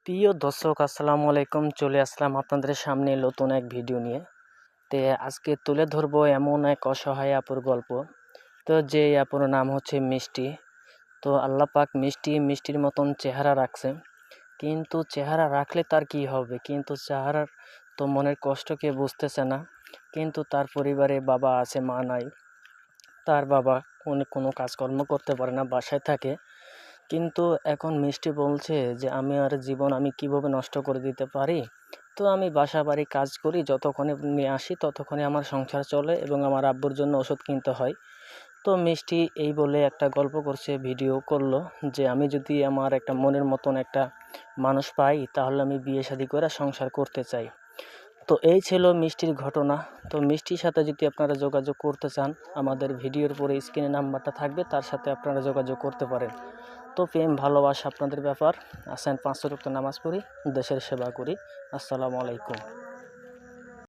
প্রিয় দর্শক আসসালামু আলাইকুম, চলে আসলাম আপনাদের সামনে নতুন এক ভিডিও নিয়ে। আজকে তুলে ধরবো এমন এক অসহায় আপুর গল্প। যে আপুর নাম হচ্ছে মিষ্টি। আল্লাহ পাক মিষ্টির মতন চেহারা রাখছে, কিন্তু চেহারা রাখলে তার কি হবে, কিন্তু চেহারার মনের কষ্টকে বুঝতেছে না। কিন্তু তার পরিবারে বাবা আছে, মা নাই। তার বাবা কোনো কাজকর্ম করতে পারে না, বাসায় থাকে। কিন্তু এখন মিষ্টি বলছে যে আমার জীবন আমি কিভাবে নষ্ট করে দিতে পারি। আমি বাসা বাড়ি কাজ করি, যতক্ষণে নিয়ে আসি ততক্ষণে আমার সংসার চলে এবং আমার আব্বুর জন্য ওষুধ কিনতে হয়। মিষ্টি এই বলে একটা গল্প করছে, ভিডিও করলো যে আমি যদি আমার একটা মনের মতন একটা মানুষ পাই তাহলে আমি বিয়ে শাদী করে সংসার করতে চাই। এই ছিল মিষ্টির ঘটনা। মিষ্টির সাথে যদি আপনারা যোগাযোগ করতে চান, আমাদের ভিডিওর পরে স্ক্রিনে নাম্বারটা থাকবে, তার সাথে আপনারা যোগাযোগ করতে পারেন। প্রেম ভালোবাসা আপনাদের ব্যাপার। আসেন 5 ওয়াক্ত নামাজ পড়ি, দেশের সেবা করি। আসসালামু আলাইকুম।